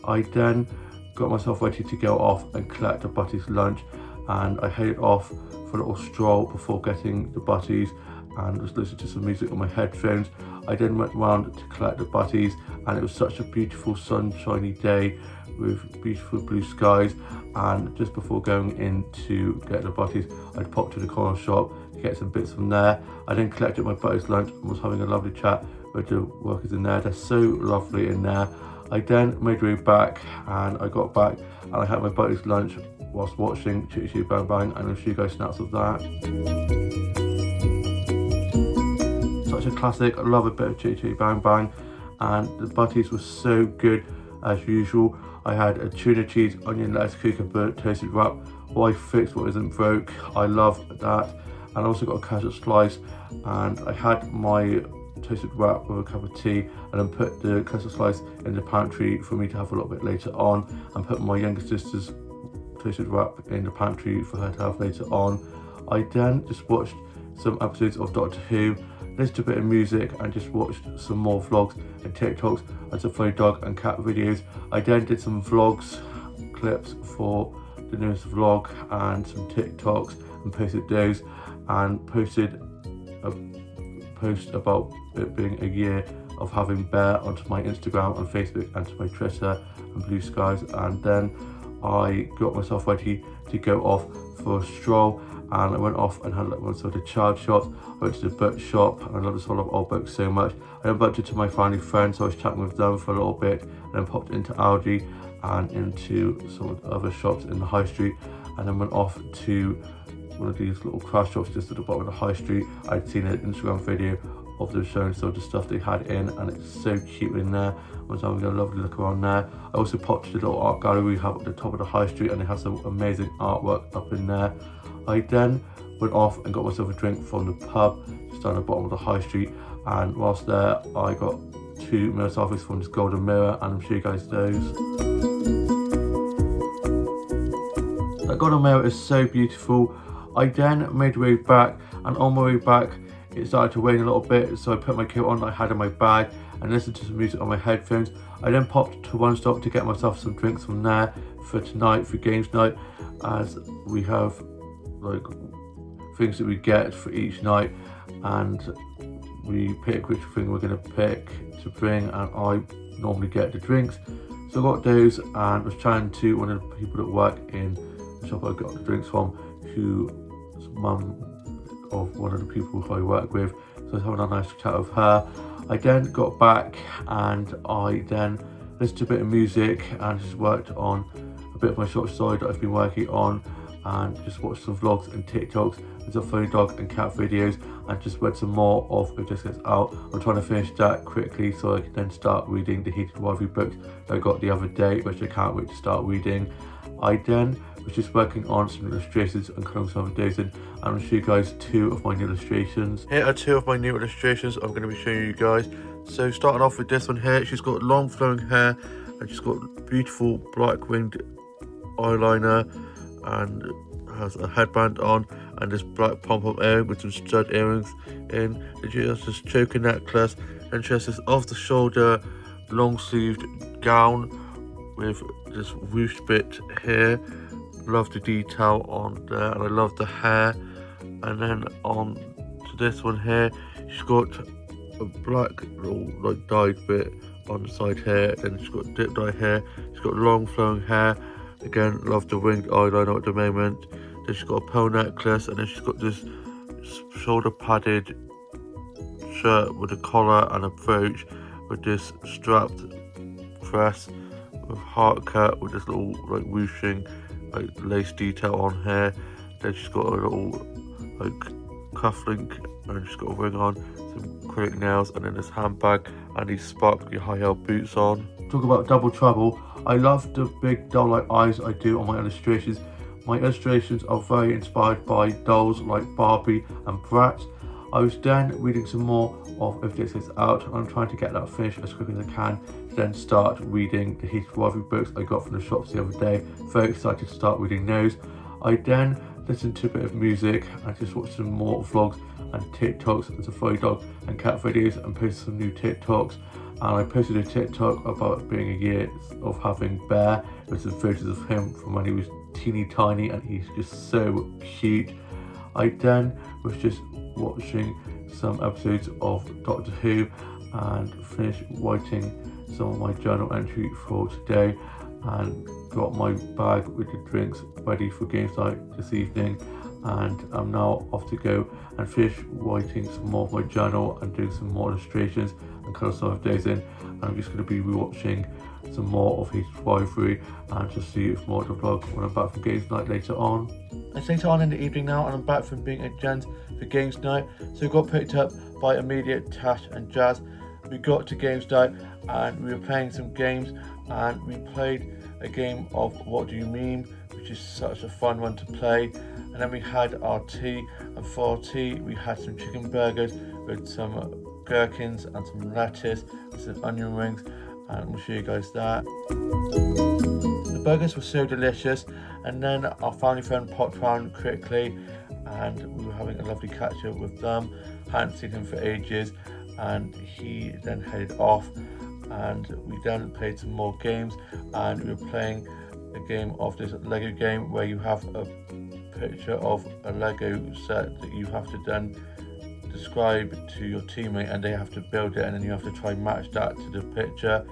I then got myself ready to go off and collect a Butties lunch, and I headed off for a little stroll before getting the Butties, and was listening to some music on my headphones. I then went round to collect the butties, and it was such a beautiful sunshiny day with beautiful blue skies. And just before going in to get the butties, I'd popped to the corner shop to get some bits from there. I then collected my buddy's lunch and was having a lovely chat with the workers in there. They're so lovely in there. I then made my way back, and I got back and I had my buddy's lunch whilst watching Chitty Chitty Bang Bang, and I'll show you guys snaps of that. Such a classic. I love a bit of Chitty Chitty Bang Bang, and the butties were so good as usual. I had a tuna cheese, onion, lettuce, cucumber, toasted wrap. Why fix what isn't broke? I love that. And I also got a cashew slice, and I had my toasted wrap with a cup of tea, and then put the cashew slice in the pantry for me to have a little bit later on, and put my younger sister's toasted wrap in the pantry for her to have later on. I then just watched some episodes of Doctor Who, listened to a bit of music, and just watched some more vlogs and TikToks and some funny dog and cat videos. I then did some vlogs, clips for the newest vlog and some TikToks, and posted those, and posted a post about it being a year of having Bear onto my Instagram and Facebook and to my Twitter and Blue Skies. And then I got myself ready to go off for a stroll, and I went off and had one sort of child shops. I went to the book shop, and I love this of old books so much. I then bumped into my family friends, so I was chatting with them for a little bit, and then popped into Aldi and into some of the other shops in the high street, and then went off to one of these little craft shops just at the bottom of the high street. I'd seen an Instagram video of them showing some of the stuff they had in, and it's so cute in there. I was having a lovely look around there. I also popped to the little art gallery we have at the top of the high street, and they have some amazing artwork up in there. I then went off and got myself a drink from the pub just down the bottom of the high street, and whilst there I got 2 mirror selfies from this golden mirror, and I'm sure you guys those. That golden mirror is so beautiful. I then made my way back, and on my way back it started to rain a little bit, so I put my coat on that I had in my bag and listened to some music on my headphones. I then popped to One Stop to get myself some drinks from there for tonight, for games night, as we have like things that we get for each night, and we pick which thing we're going to pick to bring, and I normally get the drinks. So I got those, and was chatting to one of the people that work in the shop I got the drinks from, who's mum of one of the people who I work with, so I was having a nice chat with her. I then got back, and I then listened to a bit of music and just worked on a bit of my short story that I've been working on, and just watched some vlogs and TikToks and some funny dog and cat videos, and just read some more of It Just Gets Out. I'm trying to finish that quickly so I can then start reading the Heated Rivalry books that I got the other day, which I can't wait to start reading. I then was just working on some illustrations and colouring some of those in, and I'll show you guys 2 of my new illustrations. Here are 2 of my new illustrations I'm going to be showing you guys. So starting off with this one here, she's got long flowing hair, and she's got beautiful black winged eyeliner, and has a headband on, and this black pom-pom earring with some stud earrings in. And she has this choker necklace, and she has this off the shoulder long sleeved gown with this ruched bit here. Love the detail on there, and I love the hair. And then on to this one here, she's got a black little like dyed bit on the side here, and she's got dip dye hair. She's got long flowing hair. Again, love the winged eyeliner at the moment. Then she's got a pearl necklace, and then she's got this shoulder padded shirt with a collar and a brooch with this strapped dress with heart cut with this little like whooshing like lace detail on here. Then she's got a little like cufflink, and she's got a ring on, some acrylic nails, and then this handbag and these sparkly high heel boots on. Talk about double trouble. I love the big doll like eyes I do on my illustrations. My illustrations are very inspired by dolls like Barbie and Bratz. I was then reading some more of If This Gets Out, and I'm trying to get that finished as quick as I can to then start reading the Heated Rivalry books I got from the shops the other day. Very excited to start reading those. I then listened to a bit of music and just watched some more vlogs and TikToks and some funny dog and cat videos, and posted some new TikToks. And I posted a TikTok about it being a year of having Bear with some photos of him from when he was teeny tiny, and he's just so cute. I then was just watching some episodes of Doctor Who and finished writing some of my journal entry for today, and got my bag with the drinks ready for games night this evening, and I'm now off to go and finish writing some more of my journal and doing some more illustrations and colour some of days in. And I'm just going to be rewatching some more of H253 and just see if more of the vlog when I'm back from games night later on. It's later on in the evening now, and I'm back from being at Jen's for games night. So we got picked up by Amelia, Tash and Jazz. We got to games night and we were playing some games, and we played a game of What Do You Meme, which is such a fun one to play. And then we had our tea, and for our tea we had some chicken burgers with some gherkins and some lettuce and some onion rings, and we'll show you guys that. The burgers were so delicious, and then our family friend popped round quickly and we were having a lovely catch up with them. Hadn't seen him for ages, and he then headed off, and we then played some more games, and we were playing a game of this Lego game where you have a picture of a Lego set that you have to then describe to your teammate, and they have to build it, and then you have to try and match that to the picture.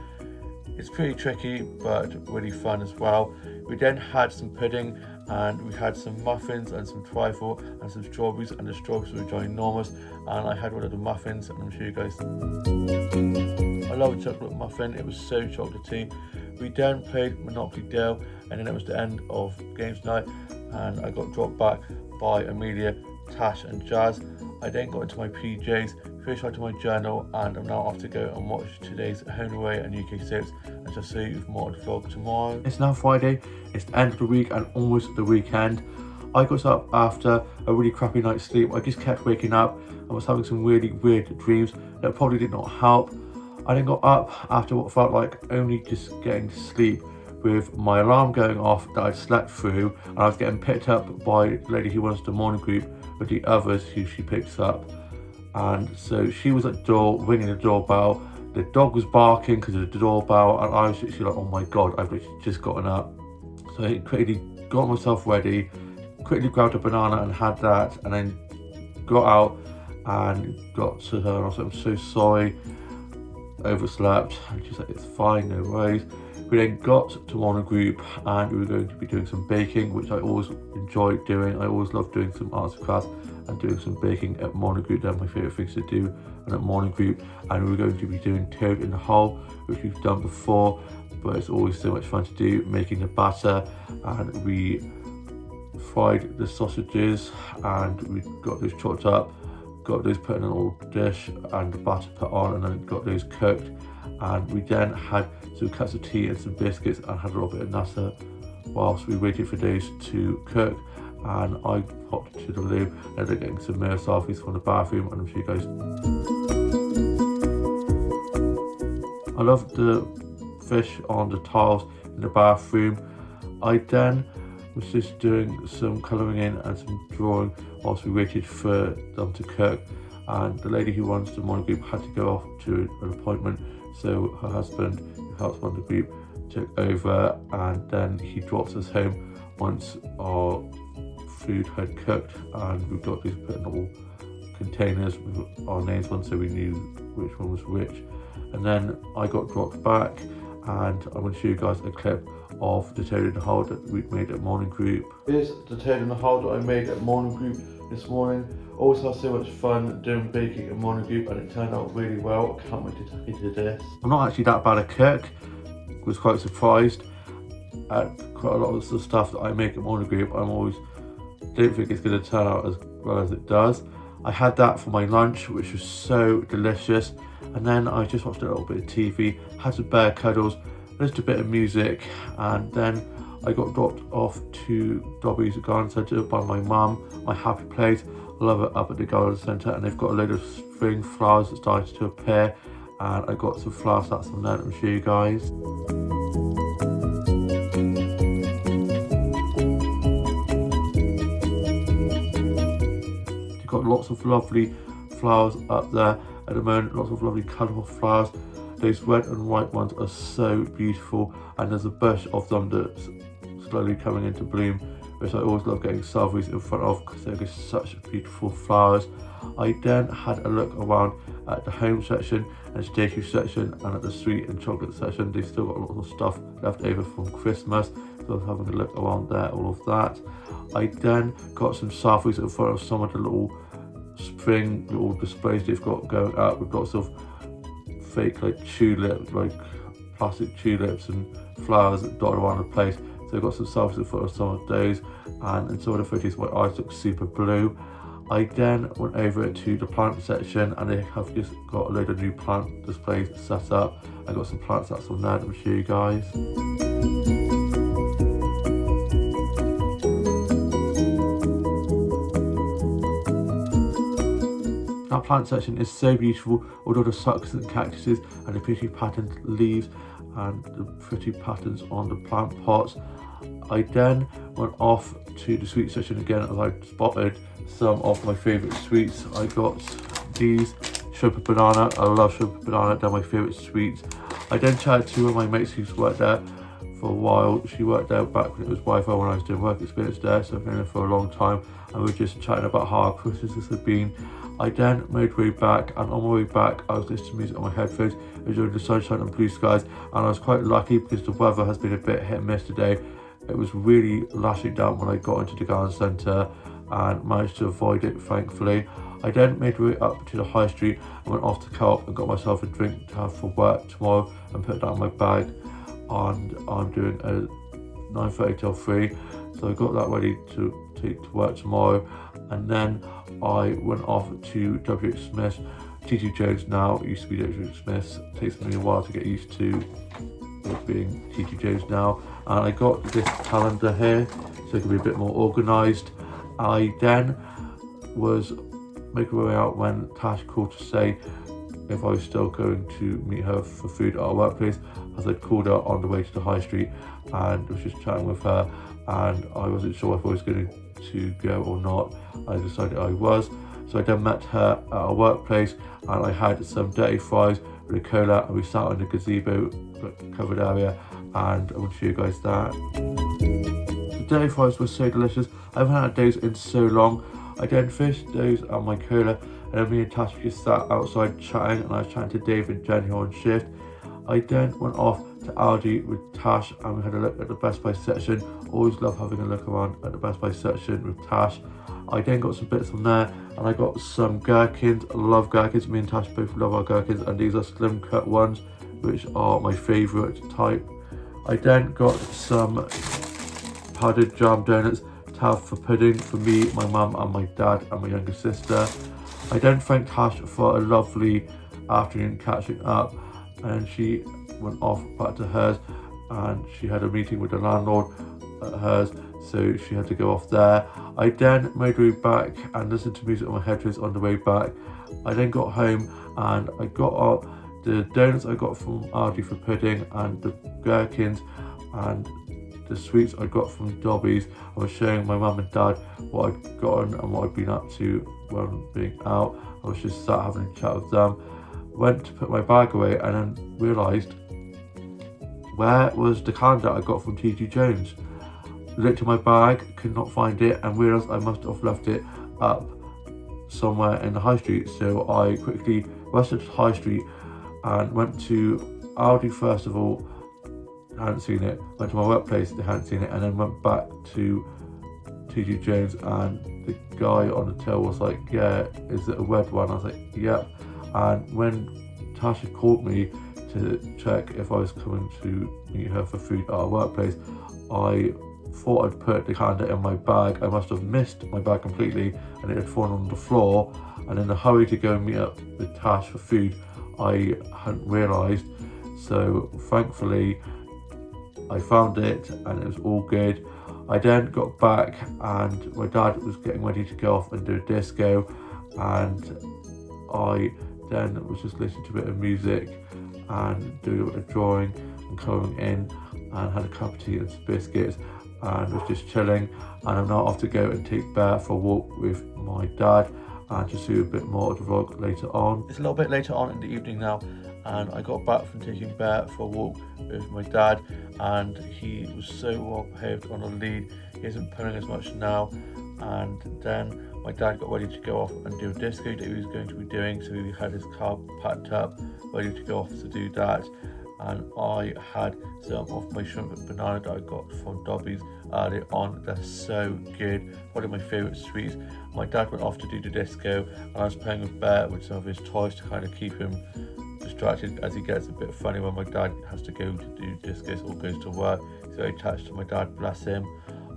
It's pretty tricky but really fun as well. We then had some pudding, and we had some muffins and some trifle and some strawberries, and the strawberries were ginormous, and I had one of the muffins, and I'll show you guys. I love a chocolate muffin, it was so chocolatey. We then played Monopoly Deal, and then it was the end of games night, and I got dropped back by Amelia, Tash and Jazz. I then got into my PJs, finished writing my journal, and I'm now off to go and watch today's Home and Away and UK soaps, and just see you with more of the vlog tomorrow. It's now Friday, it's the end of the week and almost the weekend. I got up after a really crappy night's sleep. I just kept waking up and was having some really weird dreams that probably did not help. I then got up after what felt like only just getting to sleep, with my alarm going off that I'd slept through, and I was getting picked up by the lady who runs the morning group with the others who she picks up. And so she was at the door ringing the doorbell. The dog was barking because of the doorbell, and I was literally like, oh my god, I've literally just gotten up. So I quickly got myself ready, quickly grabbed a banana and had that, and then got out and got to her, and I was like, I'm so sorry, overslept. And she's like, it's fine, no worries. We then got to morning group, and we were going to be doing some baking, which I always enjoy doing. I always love doing some arts and crafts and doing some baking at morning group. They're my favourite things to do and at morning group. And we were going to be doing toad in the hole, which we've done before, but it's always so much fun to do, making the batter. And we fried the sausages, and we got those chopped up, got those put in a little dish and the batter put on, and then got those cooked. And we then had some cups of tea and some biscuits and had a little bit of nasa whilst we waited for those to cook. And I popped to the loo and ended up getting some mirror selfies from the bathroom, and I'm sure you guys. I love the fish on the tiles in the bathroom. I then was just doing some colouring in and some drawing whilst we waited for them to cook, and the lady who runs the morning group had to go off to an appointment, so her husband, who helps run the group, took over, and then he drops us home once our food had cooked, and we got these put in little containers with our names on, so we knew which one was which. And then I got dropped back, and I'm going to show you guys a clip of the toad in the hole that we made at morning group. Here's the toad in the hole that I made at morning group this morning. Always have so much fun doing baking at morning group, and it turned out really well. I can't wait to tuck into this. I'm not actually that bad a cook. Was quite surprised at quite a lot of the stuff that I make at morning group. Don't think it's going to turn out as well as it does. I had that for my lunch, which was so delicious, and then I just watched a little bit of TV, had some bear cuddles, listened to a bit of music, and then I got dropped off to Dobby's Garden Centre by my mum, my happy place. I love it up at the garden centre, and they've got a load of spring flowers that started to appear, and I got some flower stats from there. Let me show you guys. You've got lots of lovely flowers up there at the moment, lots of lovely colourful flowers. Those red and white ones are so beautiful, and there's a bush of them that's slowly coming into bloom, which I always love getting selfies in front of because they're just such beautiful flowers. I then had a look around at the home section and stationery section, and at the sweet and chocolate section. They've still got a lot of stuff left over from Christmas, so I was having a look around there, all of that. I then got some samples in front of some of the little spring little displays they've got going up with lots of fake like tulips, like plastic tulips and flowers dotted around the place. So I got some samples in front of some of those, and in some of the photos my eyes look super blue. I then went over to the plant section, and they have just got a load of new plant displays set up. I got some plants that's on there that I'll show you guys. Our plant section is so beautiful, with all the succulent cactuses and the pretty patterned leaves and the pretty patterns on the plant pots. I then went off to the sweet section again, as I spotted some of my favourite sweets. I got these Shrimp and Banana. I love Shrimp and Banana, they're my favourite sweets. I then chatted to one of my mates who's worked there for a while. She worked there back when it was Wi-Fi, when I was doing work experience there, so I've been there for a long time, and we were just chatting about how our Christmases have been. I then made way back, and on my way back I was listening to music on my headphones, enjoying the sunshine and blue skies, and I was quite lucky because the weather has been a bit hit and miss today. It was really lashing down when I got into the garden centre and managed to avoid it, thankfully. I then made my way up to the high street and went off to Co-op and got myself a drink to have for work tomorrow and put that in my bag, and I'm doing a 9:30 till 3, so I got that ready to take to work tomorrow. And then I went off to WH Smith's. TG Jones now, it used to be WH Smith's. It takes me a while to get used to it being TG Jones now. And I got this calendar here so it can be a bit more organised. I then was making my way out when Tash called to say if I was still going to meet her for food at our workplace, as I'd called her on the way to the high street and was just chatting with her, and I wasn't sure if I was going to go or not. I decided I was, so I then met her at our workplace, and I had some dirty fries with a cola, and we sat in the gazebo covered area, and I want to show you guys that. The dirty fries were so delicious. I haven't had those in so long. I then finished those and my cola, and then me and Tash just sat outside chatting, and I was chatting to Dave and Jen who are on shift. I then went off to Aldi with Tash, and we had a look at the Best Buy section. Always love having a look around at the Best Buy section with Tash. I then got some bits from there, and I got some gherkins. I love gherkins. Me and Tash both love our gherkins, and these are slim cut ones, which are my favourite type. I then got some powdered jam donuts to have for pudding for me, my mum and my dad and my younger sister. I then thanked Tash for a lovely afternoon catching up, and she went off back to hers, and she had a meeting with the landlord at hers, so she had to go off there. I then made my way back and listened to music on my headphones on the way back. I then got home and I got up the donuts I got from Aldi for pudding, and the gherkins and the sweets I got from Dobby's. I was showing my mum and dad what I'd gotten and what I'd been up to when being out. I was just sat having a chat with them. Went to put my bag away and then realised, where was the calendar I got from TG Jones? Looked in my bag, could not find it, and realised I must have left it up somewhere in the high street. So I quickly rushed to the high street and went to Aldi first of all. Hadn't seen it. Went to my workplace, they hadn't seen it, and then went back to TG Jones, and the guy on the till was like, yeah, is it a red one? I was like, yep. And when Tasha called me to check if I was coming to meet her for food at our workplace, I thought I'd put the calendar in my bag. I must have missed my bag completely, and it had fallen on the floor, and in the hurry to go and meet up with Tash for food, I hadn't realised. So thankfully I found it and it was all good. I then got back and my dad was getting ready to go off and do a disco, and I then was just listening to a bit of music and doing a bit of drawing and colouring in, and had a cup of tea and some biscuits and was just chilling. And I'm now off to go and take Bear for a walk with my dad and just do a bit more of the vlog later on. It's a little bit later on in the evening now, and I got back from taking Bear for a walk with my dad, and he was so well behaved on the lead. He isn't pulling as much now. And then my dad got ready to go off and do a disco that he was going to be doing, so he had his car packed up, ready to go off to do that. And I had some of my shrimp and banana that I got from Dobby's earlier on. They're so good, one of my favourite sweets. My dad went off to do the disco, and I was playing with Bear with some of his toys to kind of keep him distracted, as he gets a bit funny when my dad has to go to do discos or goes to work. He's very attached to my dad, bless him.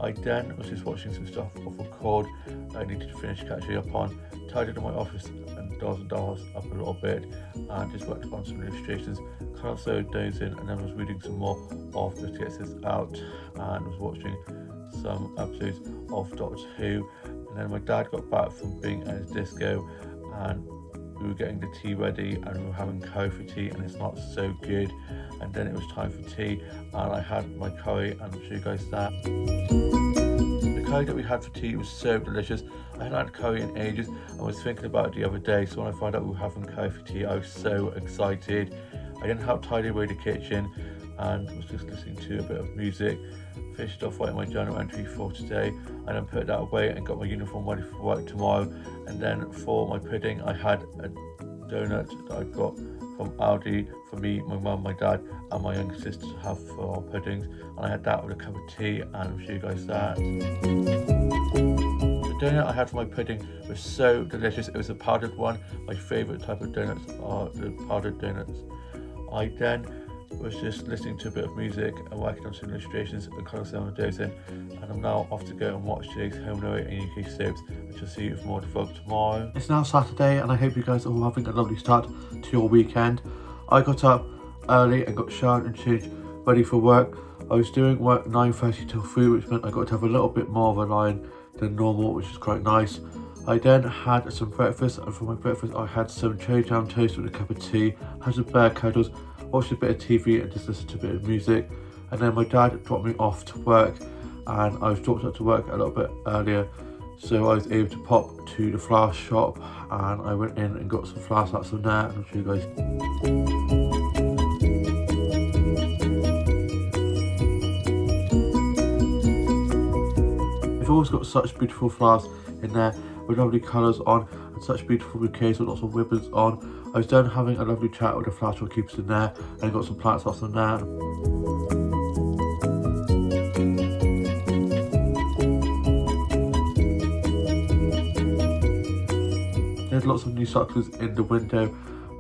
I then was just watching some stuff off record I needed to finish catching up on, tidied up my office and dollars up a little bit, and just worked on some illustrations, kind of slowed those in, and then was reading some more of Let's Get This Out, and was watching some episodes of Doctor Who. And then my dad got back from being at his disco, and we were getting the tea ready, and we were having curry for tea, and it's not so good. And then it was time for tea, and I had my curry, and I'll show you guys that. The curry that we had for tea was so delicious. I hadn't had curry in ages. I was thinking about it the other day, so when I found out we were having curry for tea, I was so excited. I didn't help tidy away the kitchen, and was just listening to a bit of music. Finished off writing my journal entry for today, and then put that away and got my uniform ready for work tomorrow. And then for my pudding, I had a donut that I got from Aldi for me, my mum, my dad, and my younger sister to have for our puddings. And I had that with a cup of tea, and I'll show you guys that. The donut I had for my pudding was so delicious. It was a powdered one. My favourite type of donuts are the powdered donuts. I then was just listening to a bit of music and working on some illustrations and kind of some of those in, and I'm now off to go and watch today's Home and Away and UK soaps, which I'll see you for more to vlog tomorrow. It's now Saturday, and I hope you guys are all having a lovely start to your weekend. I got up early and got showered and changed, ready for work. I was doing work 9:30 till 3, which meant I got to have a little bit more of a line than normal, which is quite nice. I then had some breakfast, and for my breakfast I had some cherry jam toast with a cup of tea, had some bear cuddles, watched a bit of TV and just listened to a bit of music. And then my dad dropped me off to work, and I was dropped up to work a little bit earlier, so I was able to pop to the flower shop, and I went in and got some flowers out from there, and I'll show you guys. I've always got such beautiful flowers in there with lovely colours on, and such beautiful bouquets with lots of ribbons on. I was done having a lovely chat with the flower shopkeepers in there, and I got some plants off them there. There's lots of new succulents in the window,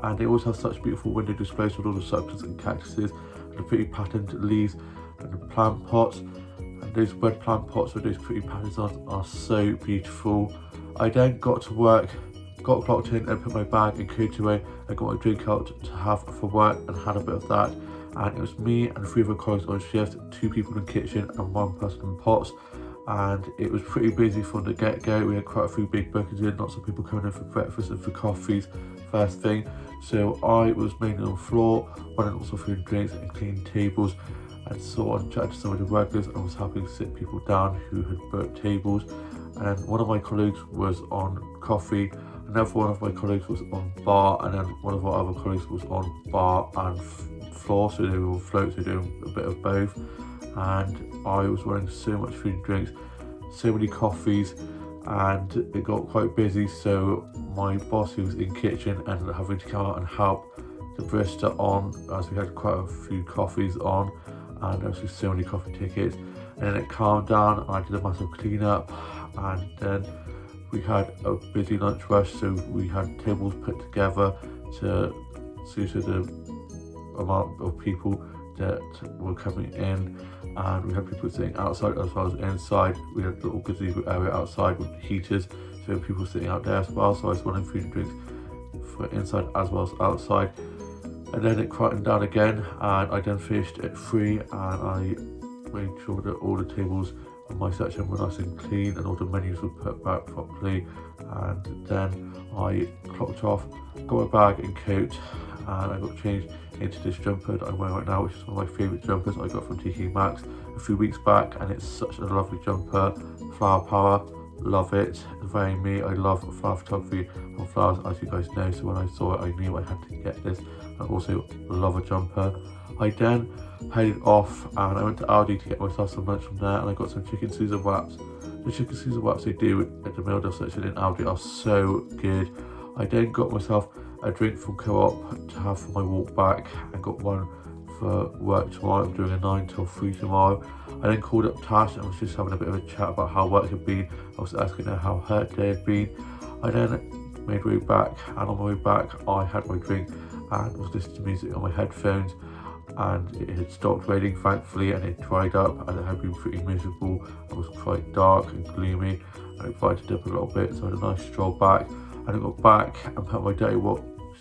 and they always have such beautiful window displays with all the succulents and cactuses and the pretty patterned leaves and the plant pots. And those red plant pots with those pretty patterns on are so beautiful. I then got to work, got clocked in and put my bag and coat away and got my drink out to have for work, and had a bit of that. And it was me and 3 other colleagues on shift, 2 people in the kitchen and 1 person in pots. And it was pretty busy from the get-go. We had quite a few big bookings in, lots of people coming in for breakfast and for coffees first thing. So I was mainly on the floor, running lots of food and drinks and cleaning tables, and so on, chatting to some of the workers, and was helping sit people down who had booked tables. And one of my colleagues was on coffee, another one of my colleagues was on bar, and then one of our other colleagues was on bar and floor, so they were on floats, so doing a bit of both. And I was running so much food and drinks, so many coffees, and it got quite busy, so my boss, who was in kitchen, ended up having to come out and help the barista on, as we had quite a few coffees on, and there was just so many coffee tickets. And then it calmed down, and I did a massive clean up, and then we had a busy lunch rush, so we had tables put together to suit the amount of people that were coming in, and we had people sitting outside as well as inside. We had a little gazebo area outside with heaters, so people sitting out there as well. So I was running food and drinks for inside as well as outside. And then it quietened down again, and I then finished at 3, and I made sure that all the tables on my section were nice and clean, and all the menus were put back properly. And then I clocked off, got my bag and coat, and I got changed into this jumper that I'm wearing right now, which is one of my favourite jumpers I got from TK Maxx a few weeks back, and it's such a lovely jumper. Flower power, love it, very me. I love flower photography and flowers, as you guys know, so when I saw it I knew I had to get this. I also love a jumper. I then headed off and I went to Aldi to get myself some lunch from there, and I got some chicken Caesar wraps. The chicken Caesar wraps they do at the Meal Deal section in Aldi are so good. I then got myself a drink from Co-op to have for my walk back, and got one for work tomorrow. I'm doing a 9 till 3 tomorrow. I then called up Tash and was just having a bit of a chat about how work had been. I was asking her how her day had been. I then made my way back, and on my way back I had my drink and was listening to music on my headphones, and it had stopped raining thankfully, and it dried up, and it had been pretty miserable. It was quite dark and gloomy, and it brightened up a little bit, so I had a nice stroll back. And I got back and put my dirty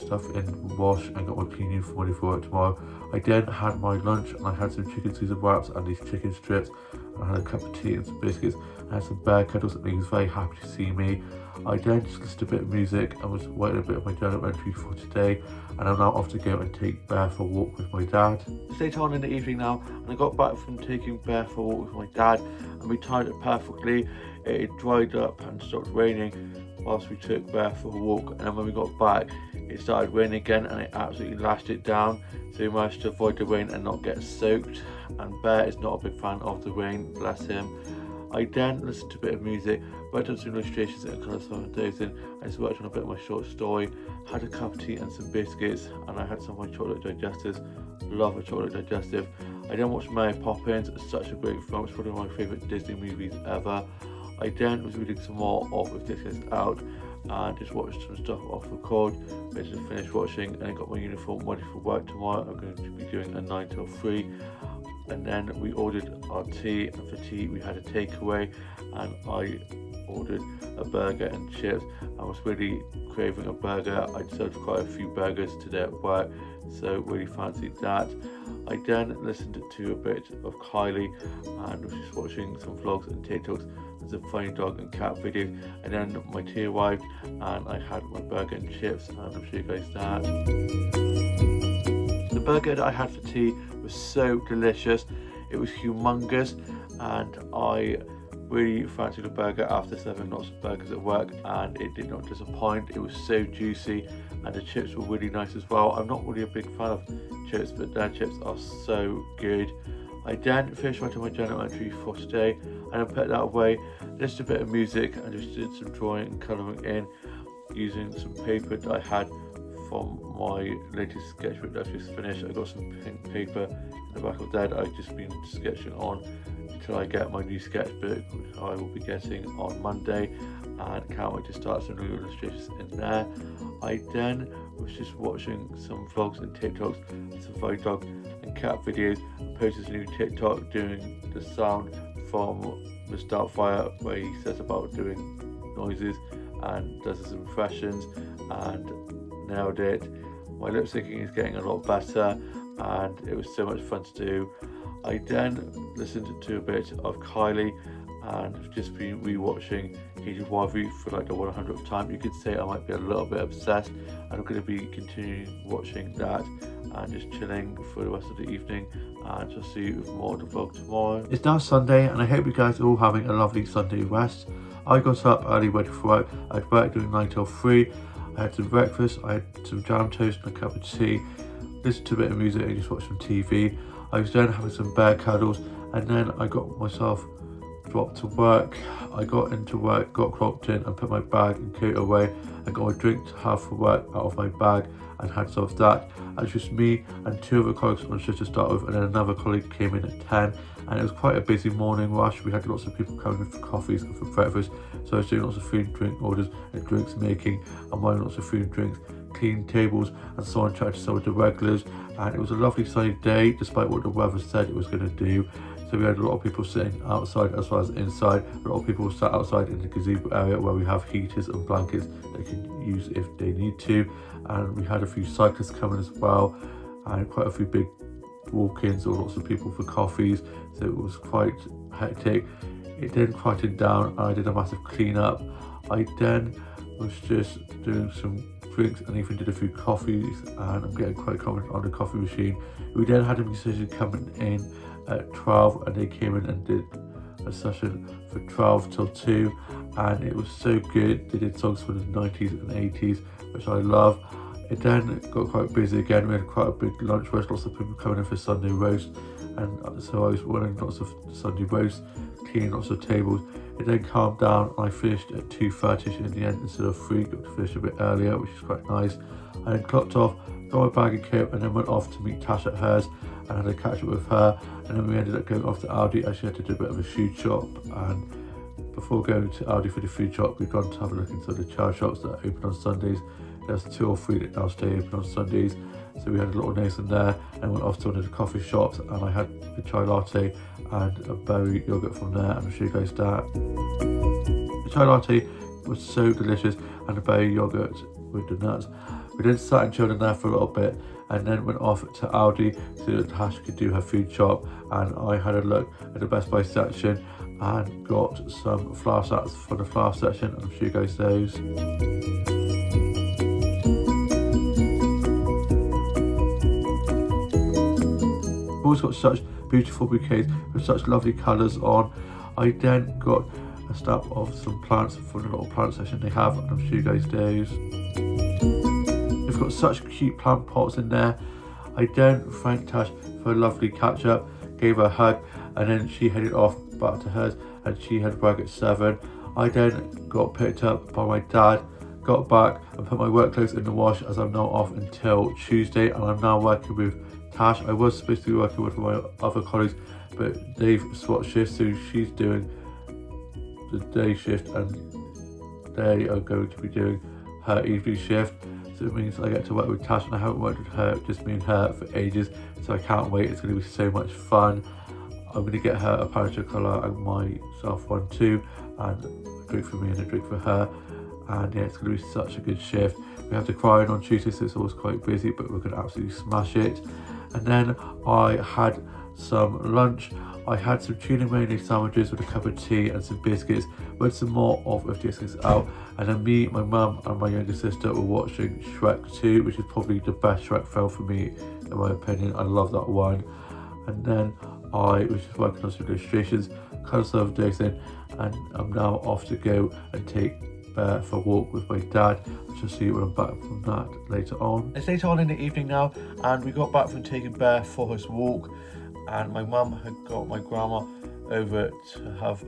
stuff in the wash and got my clean uniform ready for work tomorrow. I then had my lunch, and I had some chicken Caesar wraps and these chicken strips, and I had a cup of tea and some biscuits. I had some bear cuddles, and he was very happy to see me. I then just listened to a bit of music and was writing a bit of my journal entry for today, and I'm now off to go and take Bear for a walk with my dad. It's later on in the evening now, and I got back from taking Bear for a walk with my dad, and we timed it perfectly. It had dried up and stopped raining whilst we took Bear for a walk, and then when we got back it started raining again, and it absolutely lashed it down, so we managed to avoid the rain and not get soaked. And Bear is not a big fan of the rain, bless him. I then listened to a bit of music, wrote on some illustrations and colours from dozing. I just worked on a bit of my short story, had a cup of tea and some biscuits, and I had some of my chocolate digestives. Love a chocolate digestive. I then watched Mary Poppins. It's such a great film. It's probably one of my favourite Disney movies ever. I then was reading some more of If This Gets Out, and just watched some stuff off record, ready to finish watching, and I got my uniform ready for work tomorrow. I'm going to be doing a 9 till 3. And then we ordered our tea, and for tea we had a takeaway, and I ordered a burger and chips. I was really craving a burger. I'd served quite a few burgers today at work, so really fancied that. I then listened to a bit of Kylie and was just watching some vlogs and TikToks and some funny dog and cat videos, and then my tea arrived and I had my burger and chips, and I'll show you guys that. The burger that I had for tea was so delicious. It was humongous, and I really fancied a burger after serving lots of burgers at work, and it did not disappoint. It was so juicy, and the chips were really nice as well. I'm not really a big fan of chips, but their chips are so good. I then finished writing my journal entry for today, and I put that away, just a bit of music, and just did some drawing and colouring in using some paper that I had from my latest sketchbook that I've just finished. I got some pink paper in the back of that I've just been sketching on until I get my new sketchbook, which I will be getting on Monday, and can't wait to start some new illustrations in there. I then was just watching some vlogs and TikToks and some funny dog and cat videos, and posted a new TikTok doing the sound from Mr. Doubtfire, where he says about doing noises and does his impressions, and nailed it. My lip syncing is getting a lot better, and it was so much fun to do. I then listened to a bit of Kylie, and have just been rewatching Hated Wifey for like the 100th time. You could say I might be a little bit obsessed, and I'm going to be continuing watching that and just chilling for the rest of the evening, and I'll see you with more of the vlog tomorrow. It's now Sunday, and I hope you guys are all having a lovely Sunday rest. I got up early, ready for work. I had work doing 9 till 3. I had some breakfast, I had some jam toast and a cup of tea, listened to a bit of music and just watched some TV. I was then having some bear cuddles, and then I got myself dropped to work. I got into work, got cropped in and put my bag and coat away, and got a drink to have for work out of my bag and had some of that. And it's just me and 2 other colleagues on shift to start with, and then another colleague came in at 10, and it was quite a busy morning rush. We had lots of people coming in for coffees and for breakfast, so I was doing lots of food and drink orders and drinks making, and buying lots of food and drinks, cleaning tables, and so on, trying to sell with the regulars. And it was a lovely sunny day despite what the weather said it was going to do. So we had a lot of people sitting outside as well as inside. A lot of people sat outside in the gazebo area where we have heaters and blankets they can use if they need to. And we had a few cyclists coming as well, and quite a few big walk-ins or lots of people for coffees. So it was quite hectic. It then quieted down, and I did a massive clean up. I then was just doing some drinks and even did a few coffees, and I'm getting quite confident on the coffee machine. We then had a musician coming in at 12, and they came in and did a session for 12 till 2, and it was so good. They did songs from the 90s and 80s, which I love. It then got quite busy again. We had quite a big lunch roast, lots of people coming in for Sunday roast, and so I was running lots of Sunday roast, cleaning lots of tables. It then calmed down and I finished at 2:30 in the end instead of 3, got to finish a bit earlier, which is quite nice. I then clocked off, got my bag and kit, and then went off to meet Tash at hers and had a catch up with her, and then we ended up going off to Aldi. Actually had to do a bit of a food shop, and before going to Aldi for the food shop, we've gone to have a look into the child shops that are open on Sundays. There's 2 or 3 that now stay open on Sundays, so we had a little nose in there and went off to one of the coffee shops, and I had a chai latte and a berry yogurt from there, and I'll show you guys that. The chai latte was so delicious, and the berry yogurt with the nuts. We then sat and chilled in there for a little bit, and then went off to Aldi so that Tash could do her food shop, and I had a look at the Best Buy section and got some flour sets for the flour section, and I'll show you guys those. We've always got such beautiful bouquets with such lovely colours on. I then got a snap of some plants for the little plant section they have, and I'll show you guys those. They've got such cute plant pots in there. I then thanked Tash for a lovely catch up, gave her a hug, and then she headed off back to hers, and she had work at 7. I then got picked up by my dad, got back and put my work clothes in the wash, as I'm now off until Tuesday, and I'm now working with Tash. I was supposed to be working with my other colleagues, but they've swapped shifts, so she's doing the day shift and they are going to be doing her evening shift. So it means I get to work with Tash, and I haven't worked with her, just me and her, for ages, so I can't wait. It's going to be so much fun. I'm going to get her a pan chocolate and myself one too, and a drink for me and a drink for her, and yeah, it's going to be such a good shift. We have to cry in on Tuesday, so it's always quite busy, but we're going to absolutely smash it. And then I had some lunch. I had some tuna mayonnaise sandwiches with a cup of tea and some biscuits, with some more of FTS's out, and then me, my mum and my younger sister were watching Shrek 2, which is probably the best Shrek film for me, in my opinion. I love that one. And then I was just working on some illustrations, kind of served dosing, and I'm now off to go and take Bear for a walk with my dad. I shall see you when I'm back from that later on. It's later on in the evening now, and we got back from taking Bear for his walk, and my mum had got my grandma over to have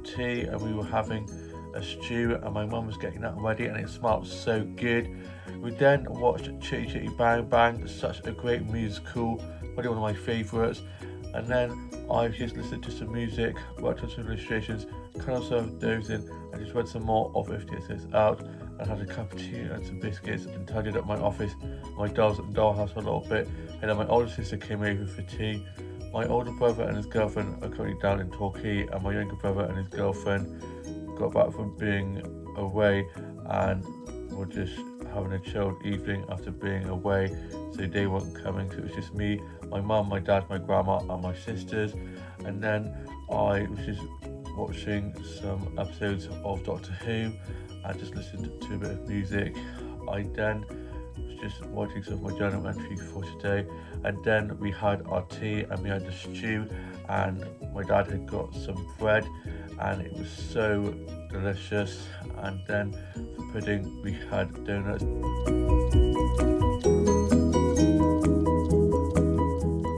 tea, and we were having a stew, and my mum was getting that ready, and it smelled so good. We then watched Chitty Chitty Bang Bang, such a great musical, probably one of my favourites. And then I just listened to some music, worked on some illustrations, kind of served those in, and just read some more of FTS's out, and had a cup of tea and some biscuits, and tidied up my office, my dolls and dollhouse a little bit. And then my older sister came over for tea. My older brother and his girlfriend are currently down in Torquay, and my younger brother and his girlfriend got back from being away, and were just having a chilled evening after being away, so they weren't coming, so it was just me, my mum, my dad, my grandma and my sisters. And then I was just watching some episodes of Doctor Who and just listened to a bit of music. I then was just watching some of my journal entry for today, and then we had our tea and we had the stew, and my dad had got some bread and it was so delicious. And then for pudding we had donuts.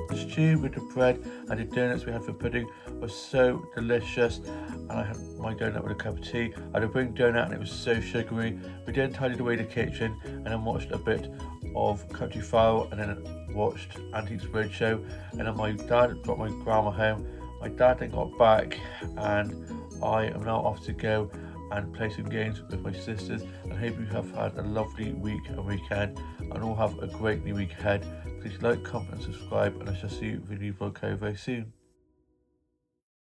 The stew with the bread and the donuts we had for pudding was so delicious, and I had my donut with a cup of tea. I had a bring donut and it was so sugary. We then tidied away the kitchen and then watched a bit of Country File, and then watched Antiques Roadshow, and then my dad brought my grandma home. My dad then got back, and I am now off to go and play some games with my sisters, and hope you have had a lovely week and weekend, and all have a great new week ahead. Please like, comment and subscribe, and I shall see you with a new vlog very soon.